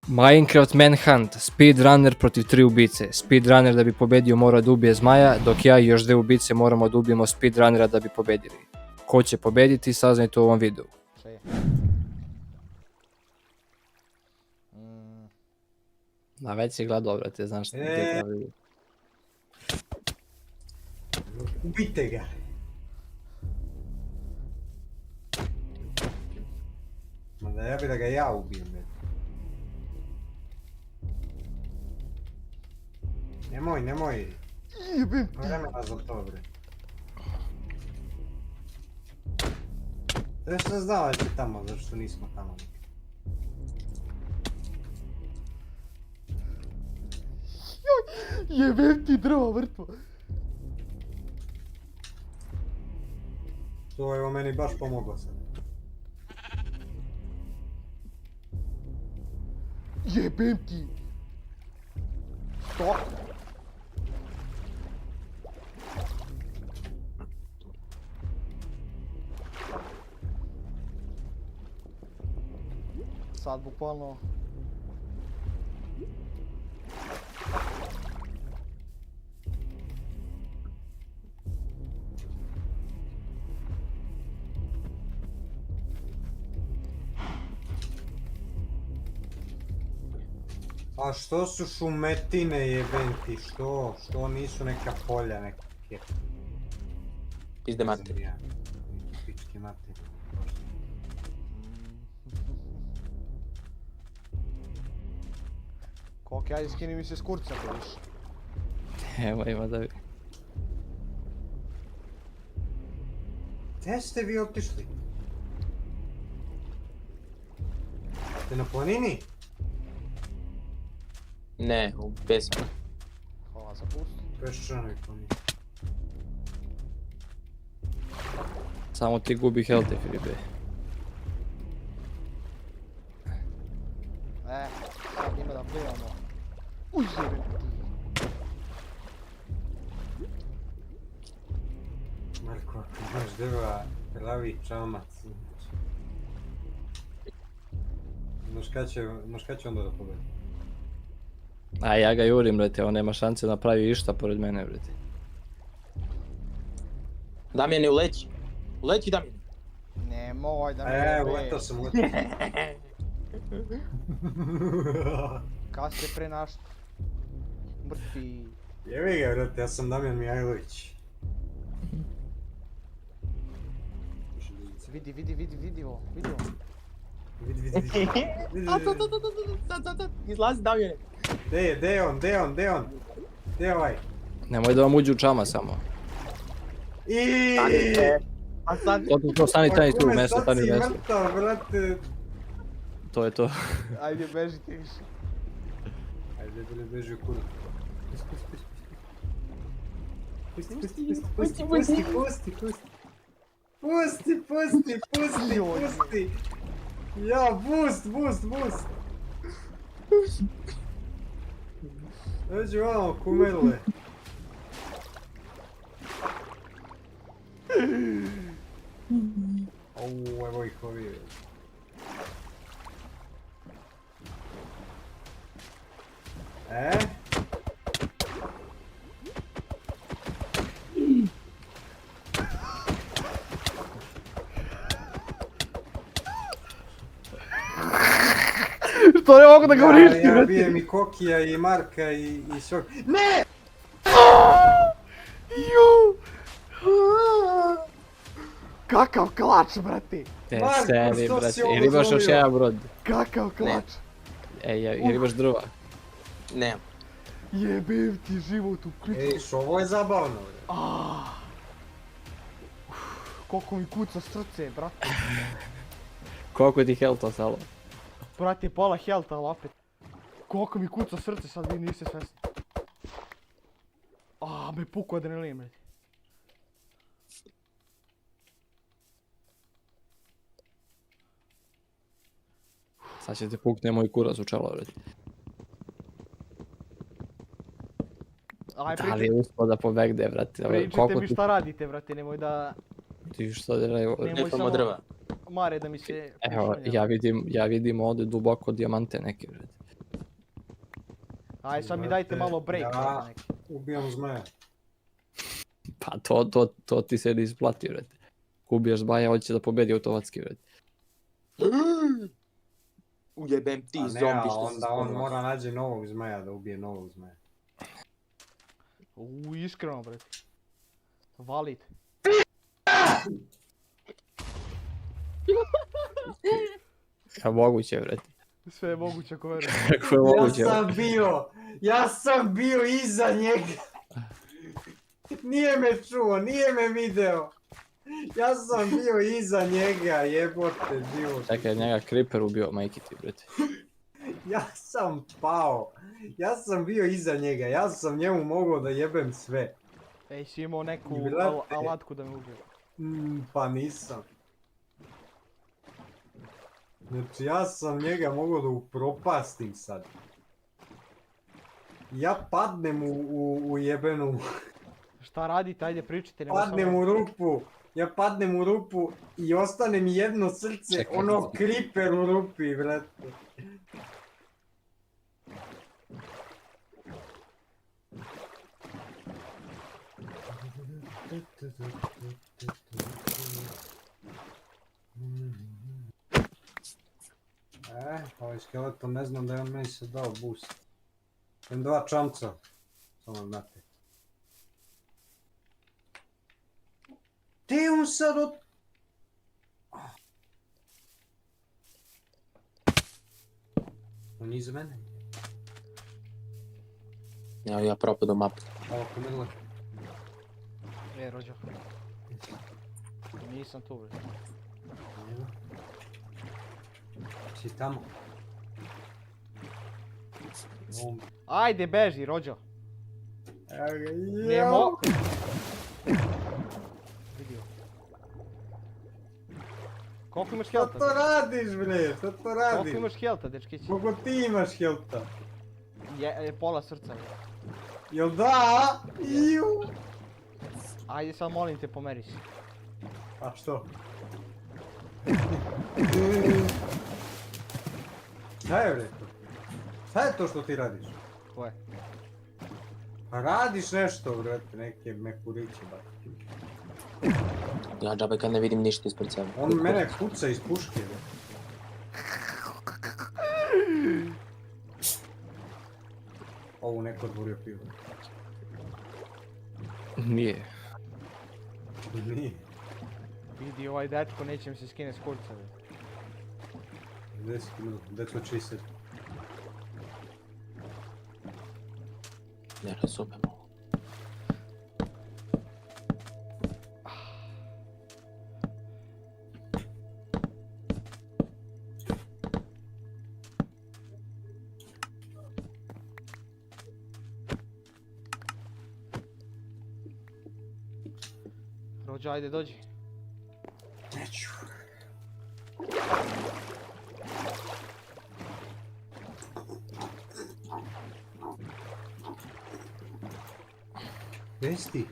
Minecraft Manhunt, speedrunner protiv 3 ubice. Speedrunner da bi pobedio mora da ubije zmaja, dok ja i još 2 ubice moramo da ubijemo speedrunnera da bi pobedili. Ko će pobediti, saznajte u ovom videu. Šta je? Da, već si gledao, brate, znaš što gdje treba vidio. Ubite ga. Ma da ja bi da ga ja ubijem, bre. Nemoj. Jebim ti. Vremena za to, bre. Treba što znao da će tamo, zašto nismo tamo nikad. Jebim ti drva mrtvo. To je o meni baš pomoglo sad. Jebim ti. Što? Sad bukvalno... A što su šumetine jebenti, što nisu neka polja neke? Pizde mate. Pičke mate. Koliko ajde skini mi se s kurca vidiš. Evo ima da vidi. Gdje ste vi otišli? Ste na planini? Ne, u pesmu. Hvala za pust. Peščanoj planini. Samo ti gubi health, Filipe. Sad njima da plivamo. Uj, jebim ti. Marko, ako imaš drva, pravi čamac. Znaš kad će onda da pobedi? A ja ga jurim, brate, on nema šanse da napravi išta pored mene, brate. Damjane, uleći. Uleći, Damjane. Nemoj da me Letao sam. Kad ste pre naš... Mrtvi... Jebi ga, brate, ja sam Damjan Mijajlović. Vidi ovo. Vidi. Izlazi, Damjane. Gdje je on? Gdje je ovaj? Nemoj da vam uđu u čama samo. A sad... To stani tu, mesto, stani Sad si mesto. mrtav, brate. To je to. Ajde, bežite više. Ajde, beži u kurac. Pusti. Ja, boost. Dođi vamo, kumerle. Evo ih ovi. Što ne mogu da ga vrišti, Ja brate? bijem i Kokija i Marka i svog. Ne! Ju! Kakav klač, brate! Marko, Seri, što brate. si ovo Ili imaš još dozvolio? jedan brod? Kakav klač! Ili imaš drva? Nemam. Jebim ti život u klicu. Ej, ovo je zabavno, bre. Koliko mi kuca srce, brate. Koliko ti health ostalo? Brate, pola health, ali opet. Koliko mi kuca srce, sad vi niste svesni. Me puku adrenalin, brate. Sad će te pukne moj kurac u čelo, brate. Aj, Da li je uspio da pobegne, brate? pričajte mi šta radite, brate, nemoj da... Ti šta da radi? Nemoj Lepamo samo... drva. mare da mi se... Evo, pošunja. ja vidim ovdje duboko dijamante neke, brate. Aj sad mi dajte malo break. Ja brate, neki. ubijam zmaja. Pa to ti se ne isplati, brate. Ubiješ zmaja, hoće da pobedi automatski, brate. Ujebem ti A ne, zombi a što se onda on spomnio. mora nađe novog zmaja da ubije novog zmaja. Iskreno, brate. Valid. Ja moguće, brate. Sve je moguće ako verujem. Kako je moguće, brate. Ja sam bio iza njega. Nije me čuo, nije me video. Ja sam bio iza njega, jebote život. Čekaj, njega Creeper ubio, majke ti, brate. Ja sam pao. Ja sam bio iza njega, ja sam njemu mogao da jebem sve. Ej, si imao neku Brate. alatku da me ubije. Pa nisam. Znači ja sam njega mogao da upropastim sad. Ja padnem u jebenu, Šta radite, ajde pričajte. padnem u rupu. Ja padnem u rupu i ostane mi jedno srce, Čekaj. ono Creeper u rupi, brate. Ovaj skeleton ne znam da je on meni se dao boost. Imam 2 čamca, samo znate. Gdje je on sad od... On je iza mene. Evo ja propadao mapu. Ovo pomidle. Rođo. Nisam tu, brate. Si tamo. Ajde, beži, Rođo. Evo ga, Nemo. Vidio. Koliko imaš Šta helta? to radiš, bre? Šta to Koliko radiš? imaš helta, dečkić? Koliko ti imaš helta? Pola srca. je. Jel da? Iu. Ajde sad molim te, pomeri se. A što? Šta je, bre? Šta je to što ti radiš? Koje? Pa radiš nešto, brate, neke mekuriće, bar. Ja džabe kad ne vidim ništa ispred sebe. On mene puca iz puške, bre. Ovu neko otvorio pivo. Nije. Nije. Vidi ovaj dečko, neće mi se skine s kurca. 10 minuta, that's what she said. Ne razumem ovo. Rođo, ajde dođi. Neću. Gdje si ti?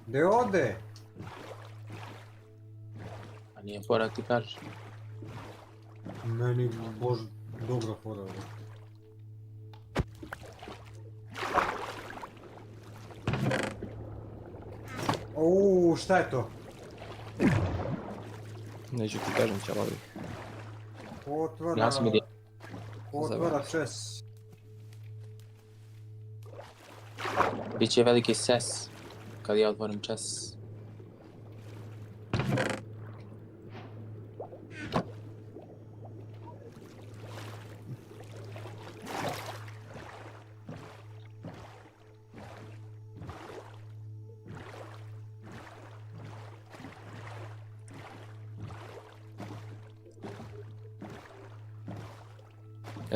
Gdje ode? A nije fora ti kažeš. Meni bož dobro fora. Uuu, šta je to? Neću ti kažem, čalavi. Otvara... Ja sam vidio. Otvara čes. Biće veliki ses kad ja otvorim čes.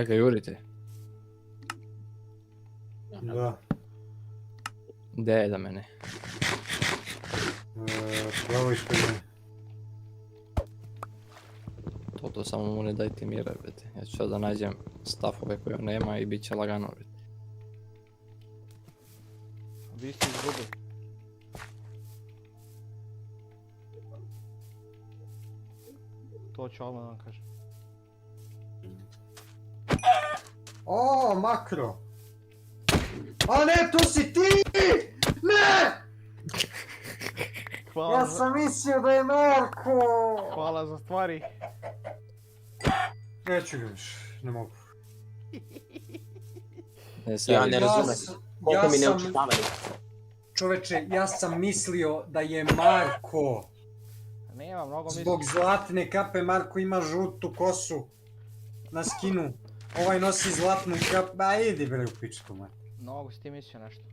Ga jurite. Da. Gde je da mene? Pravo ispred mene. To samo mu ne dajte mira, brate. Ja ću sad da nađem stafove koje on nema i bit će lagano, brate. Vi ste izgubili. To ću odmah da vam kažem. O, makro! A ne, to si ti! Ne! Hvala, Ja sam mislio da je Marko! hvala za stvari. Neću ga više, ne mogu. Ne, sad, Ja ne razumem. Koliko mi sam- neočekavani. Čoveče, ja sam mislio da je Marko. Nema mnogo Zbog zlatne kape Marko ima žutu kosu na skinu. Ovaj nosi zlatnu kapu, ba idi bre u pičku, ma. Mnogo si ti mislio nešto.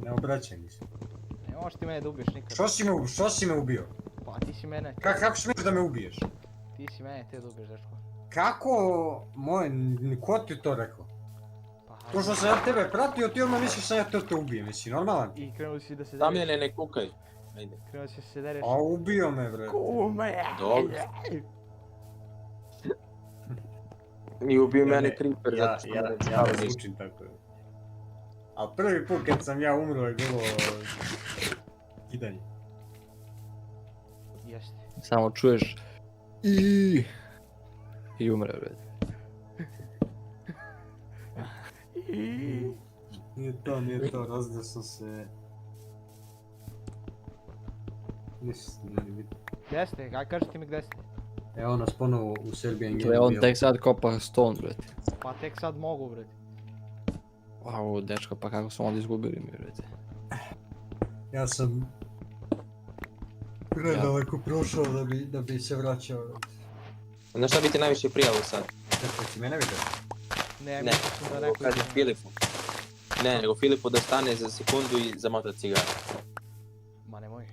Ne obraćaj mi se. Ne možeš ti mene da ubiješ nikad. Što si me ubio? Pa ti si mene. Kako smiješ da me ubiješ? Ti si mene te da ubiješ, dečko. Kako, ko ti to rekao? Pa To što sam ja tebe pratio, ti odmah misliš sam ja te ubijem, jesi normalan? I krenuli si da se Da dereš. mene ne kukaj. Ajde. Krenuli si da se dereš. A ubio me bre. Kume! Dobro. I ubio mene Creeper zato što me Ja neočekavani. ne zvučim tako. A prvi put kad sam ja umro je bilo kidanje. Jeste. samo čuješ i umre, bre. Nije to, razdio sam se... Nisam ni vidio. Gdje ste? Aj kažete mi gdje ste. Evo nas ponovo u Serbian Gle, on tek sad kopa stone, bre. Pa tek sad mogu, bre. Wow, dečko, pa kako smo onda izgubili mi, bre. Ja sam... predaleko prošao da bi se vraćao. Znaš šta bi ti najviše prijalo sad? Kako si mene vidio? Ne, Ne, mislim da nego neko kažem Filipu. Ne, nego Filipu da stane za sekundu i zamota cigara. Ma nemoj.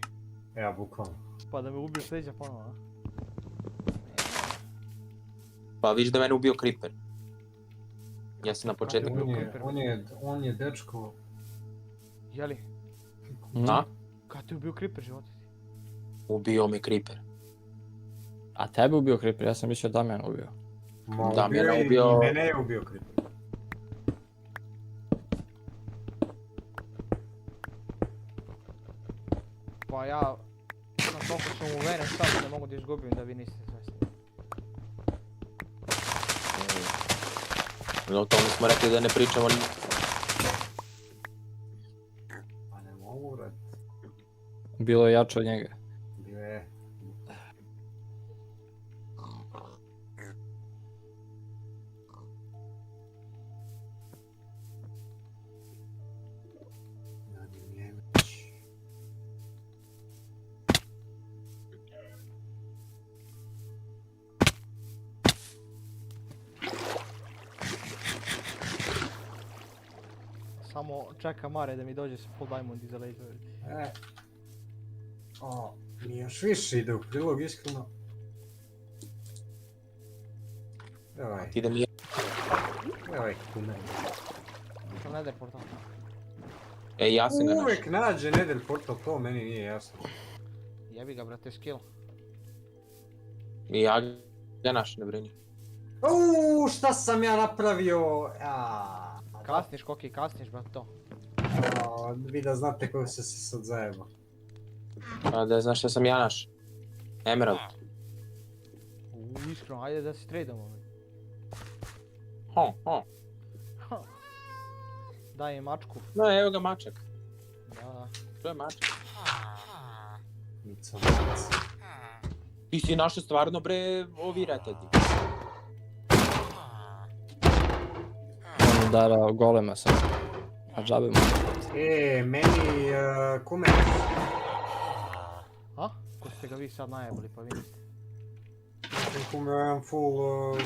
Ja, bukvalno. Pa da me ubiješ sljedeća ponovo, a? Pa vidiš da mene ubio Creeper. Ja sam na početku... On je dečko... Jeli? A? Kad te ubio Creeper život? Ubio me Creeper. A tebe ubio Creeper, ja sam mislio Damjana ubio. Damjana I ubio... mene je ubio Creeper. Pa ja... Na toliko sam uveren sad da mogu da izgubim da vi niste svesni. O tome smo rekli da ne pričamo ni... Pa ne mogu, vrat. Bilo je jače od njega. Bio je... Samo čeka Mare da mi dođe sa full diamond iza leđa. Mi još više ide u prilog, iskreno. Ti da mi... Evaj kume. Što ne daj portal. E, ja sam ga našao. Uvek nađe Nether portal, to meni nije jasno. Jebi ga, brate, skill. I ja ga našao, ne brini. Šta sam ja napravio? Kasniš, Koki, kasniš, brate, to. Vi da znate kako se sad zajeba. A da znaš šta sam ja našao. Emerald. Iskreno, ajde da se trademo. Daj im mačku. No, evo ga mačak. Da. To je mačak. Nica. Ti si našao stvarno bre ovi retadi. On udara golema sam. A džabe mu. Meni kume. A? Ko ste ga vi sad najebali, pa vi niste. Kume, ja imam full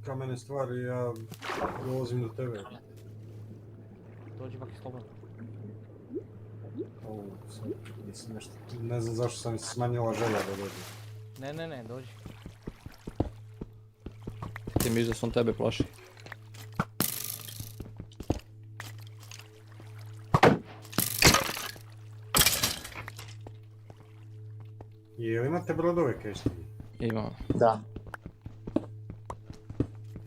kamene stvari, ja dolazim do tebe. Dođi baki slobodno. Mislim nešto, ne znam zašto sam mi se smanjila želja da dođem. Ne, dođi. Ti misliš da sam tebe plaši. Jel imate brodove kešti? Imam. Da.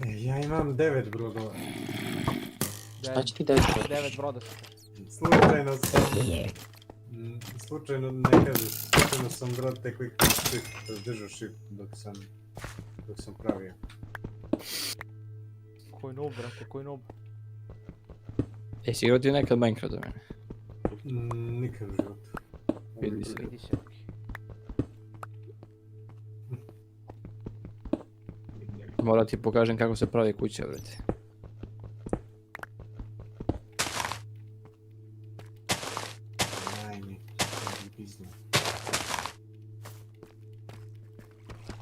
Ja imam 9 brodova. Šta će ti da izgledaš? 9 broda su. Slučajno sam... Slučajno ne kažeš, slučajno sam brate quick shift dok sam pravio. Koji noob, brate, koji noob. Jesi igrao ti nekad Minecraft do mene? Nikad u životu. Vidi se. Vidi se. Mora ti pokažem kako se pravi kuća, brate. Ajme, pizno.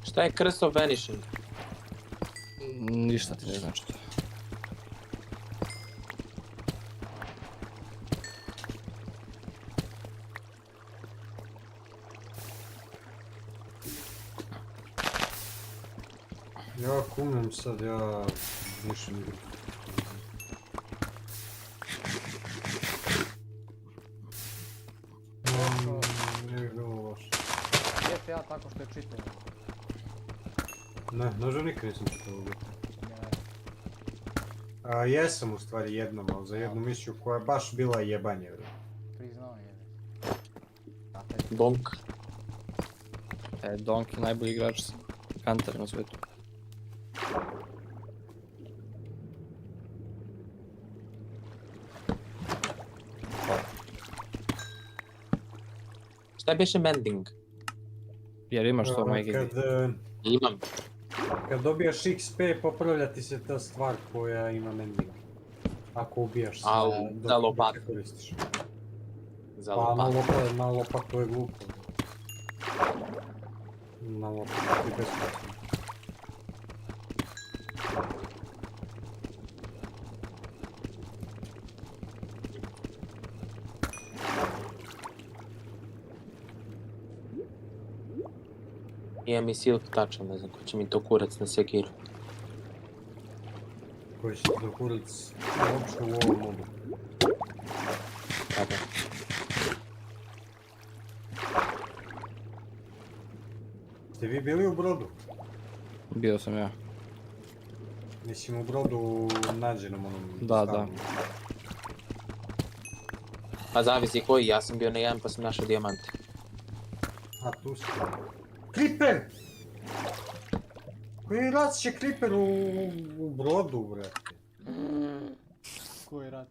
Šta je Curse of Vanishing? Ništa ti ne znači to. Ja kumnem sad, ja više ne igram. Ne bi bilo loše. GTA tako što je čitao. Ne, nožu nikad nisam čitao u biti. Ne, Jesam u stvari jednom, ali za jednu misiju koja je baš bila jebanje. priznao je. Donk. Donk je najbolji igrač Hunter na svijetu. Šta biše mending? Jer imaš to Mike. Imam. Kad dobijaš XP, popravlja ti se ta stvar koja ima mending. Ako ubijaš se, Al, dok za ne lopatu. koristiš. Za Pa lopat. na lopatu je glupo. Na lopatu je besplatno. Imam i silk touch, ne znam ko će mi to kurac na sekiru. Koji će ti dokurac uopšte u ovom modu. Kada? Ste vi bili u brodu? Bio sam ja. Mislim u brodu nađenom onom Da, stanu. Pa zavisi koji, ja sam bio na jedan pa sam našao dijamante. A tu si. Creeper! Koji rat će Creeper u brodu, brate? Koji rat?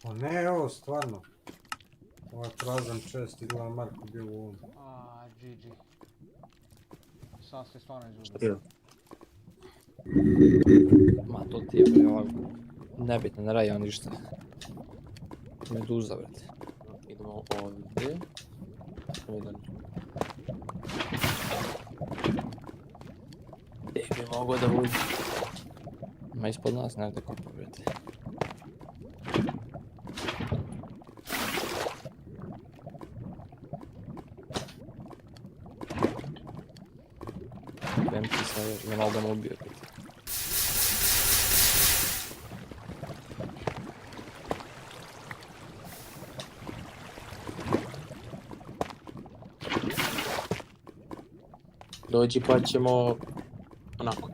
O ne, evo, stvarno. Ovo je prazan čest, izgleda Marko bio u ovom. GG. Sad se stvarno izgubio. Šta bilo? Ma to ti je bre ovako. Nebitno, ne radi on ništa. Meduza, brate. Idemo ovdje. Jedan. Gdje bi mogao da uđe? Ma ispod nas negdje kopa, brate. Vem ti sad, ne malo da me ubije, brate. Dođi pa ćemo... onako.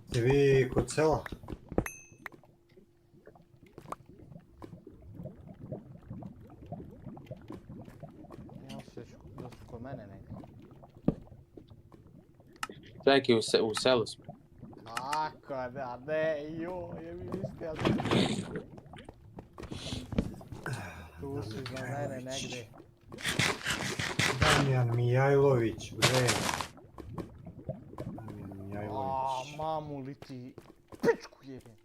Ste vi kod sela? Ja osjeću da su kod mene negdje. Čekaj, u selu smo. Kako da ne, je mi mislio, ali... Tu si za mene negdje. Damjan Mijajlović, bre. Damjan Mijajlović. Mamu li ti... Pičku jebim.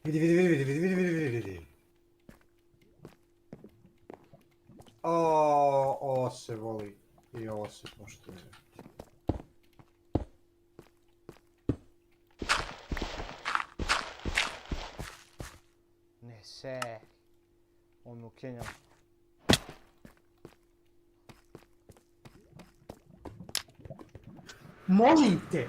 Vidi. Ovo se voli i ovo se poštuje. Ne se. On mu kenjao. Molim te!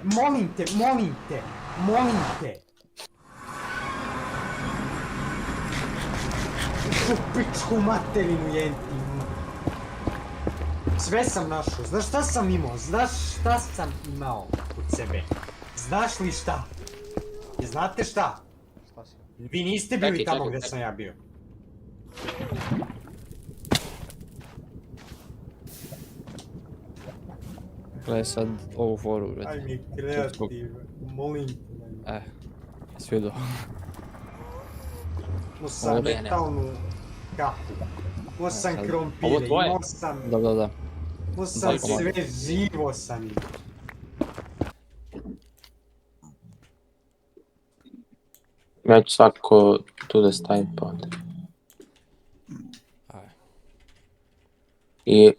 U pičku materinu jentinu. Sve sam našao, znaš šta sam imao? kod sebe. Znaš li šta? I znate šta? Šta si? Vi niste bili Čekaj, tamo čekaj, gdje čekaj. sam ja bio. Gledaj sad ovu foru, Aj brate. mi kreativ, molim te. Svido. Imao sam Ovo je metalnu kapu. Imao sam sad- krompire, Ovo tvoje? imao sam... Da. Imao sam Tako malo. sve živo sam imao. Ja ću svako tu da stavim pa onda. Aj. I...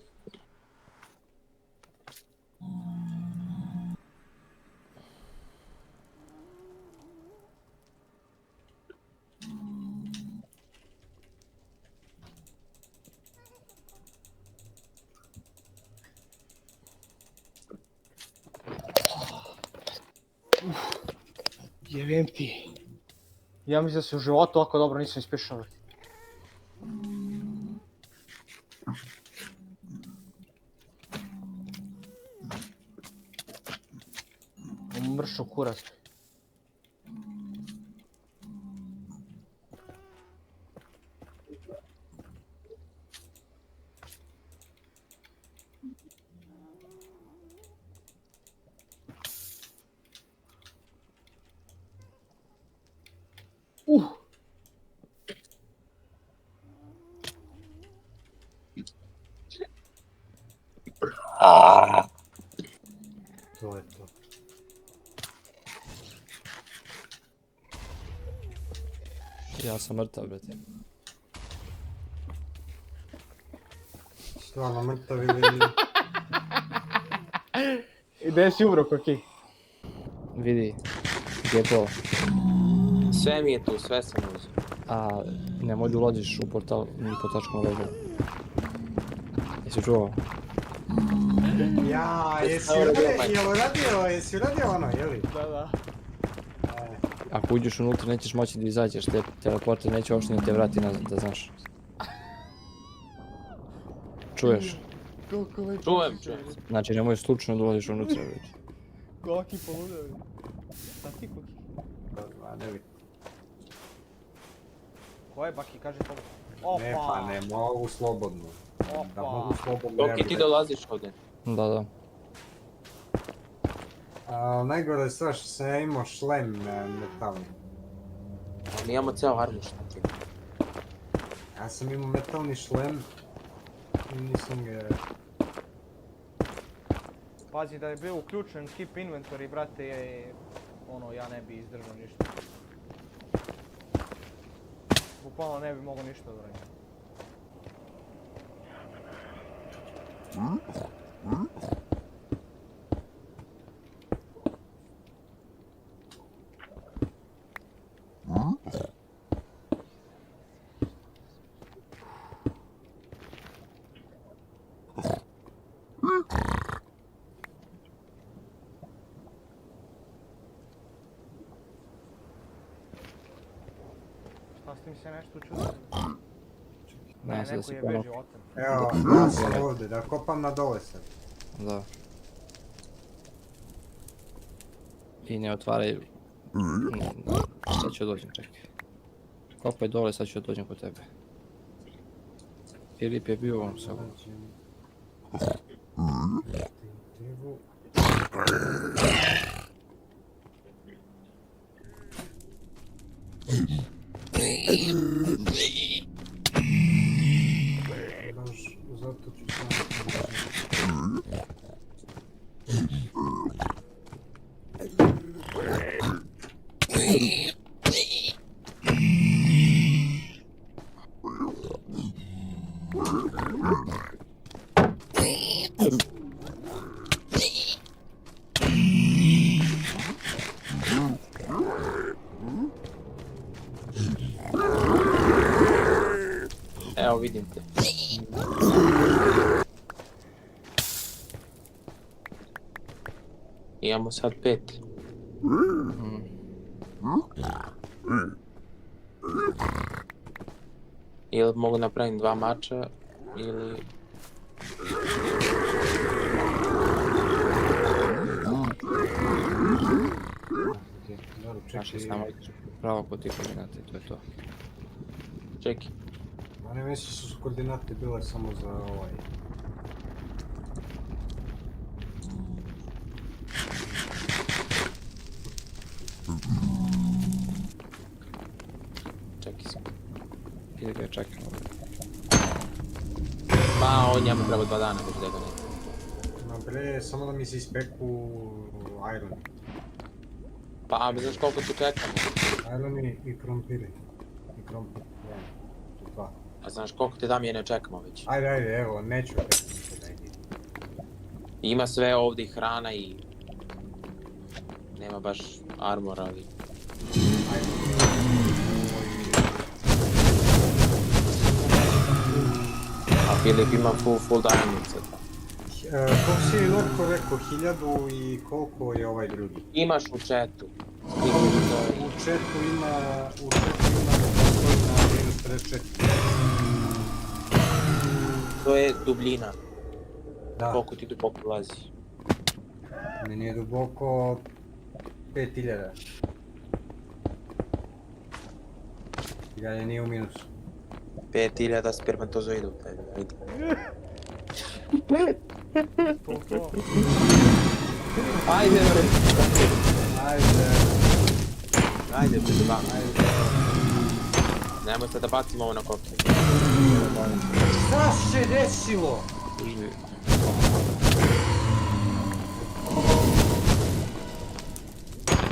Jebem ti. Ja mislim da se u životu ovako dobro nisam ispišao. Mršo kurac. To je to. Ja sam mrtav, brate. Stvarno mrtav ili... Gdje si umro, Koki? Vidi, gdje je to? Sve mi je tu, sve sam uzeo. A nemoj da ulaziš u portal ni po tačkom ležu. Jesi čuo? Ja, jesi uradio ono, jeli? Da. Ako uđeš unutra nećeš moći da izađeš, te teleporter neće uopšte ni te vrati nazad, da znaš. Čuješ? Čujem. Znači nemoj slučajno da ulaziš unutra, brate. Koki poludeo. Šta ti, Koki? A ne vidim. Ko je Baki, kaži to. Opa! Ne pa ne mogu slobodno. Da mogu slobodno Dok i ti dolaziš ovdje. Da. Najgore je stvar što sam ja imao šlem metalni. Mi imamo ceo armu šta ti. Ja sam imao metalni šlem i nisam ga... Pazi da je bio uključen skip inventory, brate, ono, ja ne bi izdržao ništa. Bukvalno ne bi mogao ništa da radim. Šta s tim se nešto čudo? Ne, sad da Neko si je ponovno. beži otem. Evo, ja sam ovdje, da kopam na dole sad. Da. I ne otvaraj... Sad ću dođem, čekaj. Kopaj dole, sad ću dođem kod tebe. Filip je bio u ovom sobu. Baš zato ću sam... Evo vidim te. Imamo sad 5. Ili mogu napraviti 2 mača, ili... Znači, čekaj. samo ideš pravo kod tih koordinata i to je to. Čekaj. A ne mislim su koordinate bile samo za ovaj. Čekaj se. Ili ga čekamo. Pa, on njemu treba 2 dana, već da ga ne. Ma bre, samo da mi se ispeku iron. Pa, znaš koliko tu čekamo? Ironi i krompiri. I krompir, ja. To dva. A znaš koliko te dam je ne čekamo već? Ajde, evo, neću opet nikada, ajde. Ima sve ovdje i hrana i... Nema baš armor, ali... A Filip ima full diamond sad. Koliko si Norko rekao, 1000 i koliko je ovaj drugi? Imaš u chatu. U chatu ima postoji na minus 54. To je dubljina. Da, Koliko ti duboko ulazi. meni je duboko 5000. I dalje nije u minusu. 5000 spermatozoida u tebi, ajde. To. Ajde, bre. Ajde, Ajde, te da bam. ajde. Nemoj se da bacimo ovo na kopće. Šta se desilo?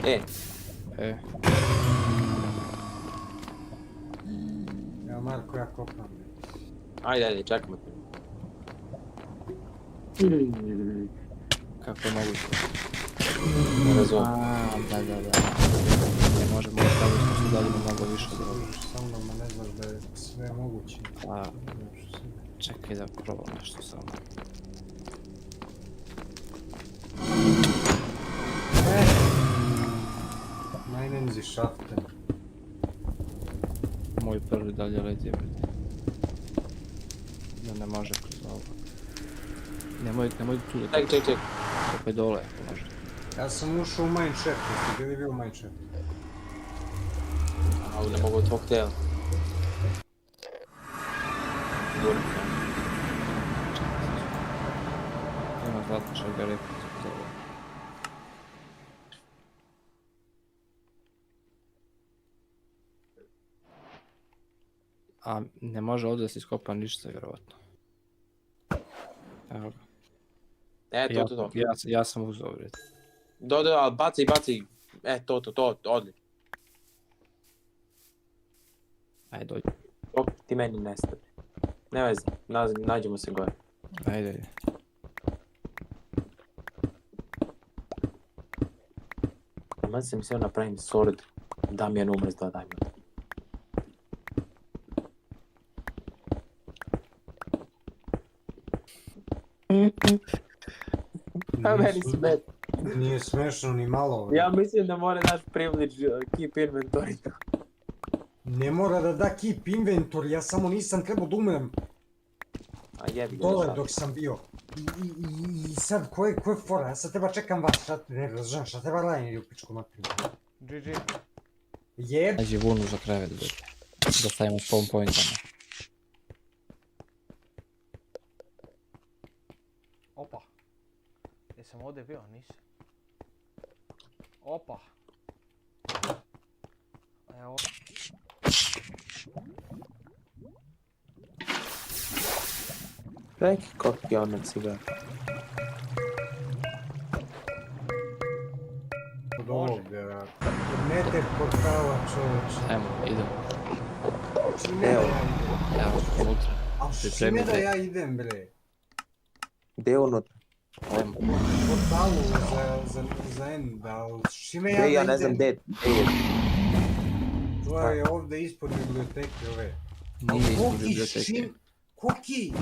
E, Evo Marko, ja kopam. Ajde, čekamo te. kako je moguće? Ne razumijem. Da. Ne možemo ostaviti smo se dalje mnogo više za ovo. Služiš sa mnom, a ne znaš da je sve moguće. A, Znaš sve. čekaj da probam nešto samo. Meinen Sie schafften. Moj prvi dalje leti. Da ne može kroz ovo. Nemoj tu da Ček. opet dole, ako može. Ja sam ušao u Mineshaft, jeste bili vi u Mineshaft? Ali ne mogu od tvog tela. Ima zlatno šargarepu za to. A ne može ovdje da se iskopa ništa, vjerovatno. Evo ga. To. Ja sam uzeo, vred. Ali baci. To, odlično. Ajde, dođi. Ti meni nestavi. Ne vezi, nađemo se gore. Ajde. Ima sam se napravim sword. Damjan umre s 2 diamonda. A meni smeta. Nije smešno ni malo. Ja mislim da mora naš privilege keep inventory. Ne mora da da keep inventory, ja samo nisam trebao da umrem A jebi ga. dole dok sam bio. I sad, ko je fora? Ja sad treba čekam vas, šta treba radim u pičku materiju? GG. Jeb, Nađi vunu za krevet, vred. Da stavimo spawn pointama. Opa. Jesam ovdje bio? Nisam. Opa. Evo. Reki koliki je ono cigar. od ovog, meter portala čoveče. Ajmo, idemo. Čime da ja idem? Evo, unutra. A čime Pripremite. da ja idem bre? Gdje je unutra? Ajmo. Portalu za End, ali čime ja da Gdje ja idem? ne znam gdje je. To je ovdje ispod biblioteke ove. Nije ispod Koki, biblioteke. Koki!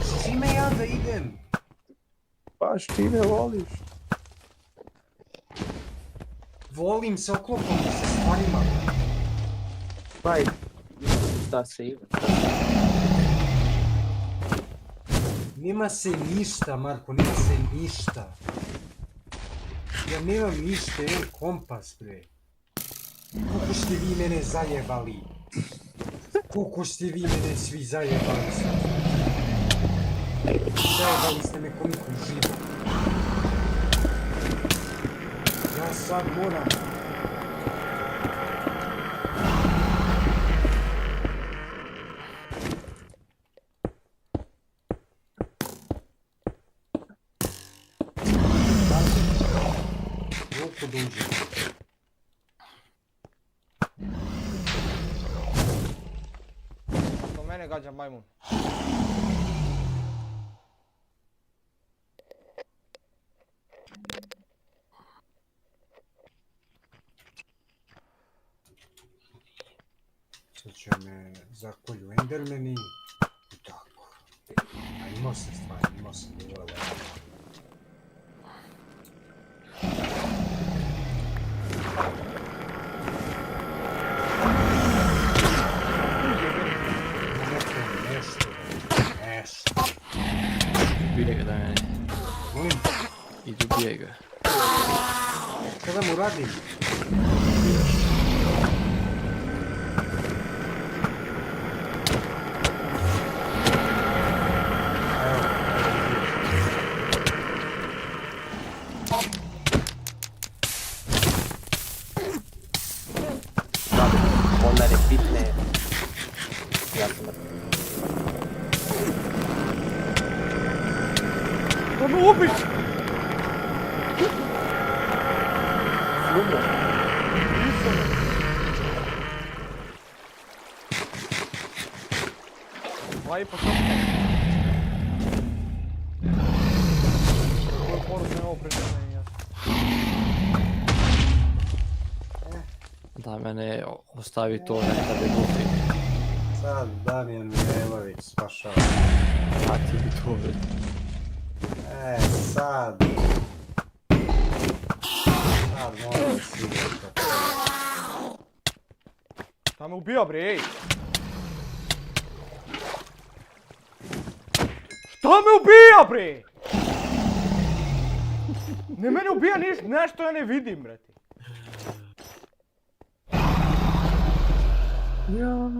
S čime ja da idem? Baš ti me voliš. Volim se oklopom sa stvarima. Baj. Da se ima. Nema se ništa, Marko, nema se ništa. Ja nemam ništa, imam kompas, bre. Koliko ste vi mene zajebali? Koliko ste vi mene svi zajebali sad? Zajebali ste me koliko živo. Ja sad moram... Koliko duže? To mene gađa majmun. Sad će me zakolju endermeni i tako. A imao sam stvari, imao sam bilo da radim. Nešto. Ubije ga da meni. Molim, Idi ubije ga. kada mu radim? Onda ne pitne. Ja sam mrtav. Da me ubiš! Umro. Dva i po sopka. Koju poru sam ovo prežene i jasno. Da mene ostavi to neka da gubi. Sad Damjan Mihajlović spašava. A ti bi to vidio. Sad. Sad moram si nekako. Šta me ubija bre, ej! Šta me ubija bre? Ne mene ubija nešto ja ne vidim brate. Ja.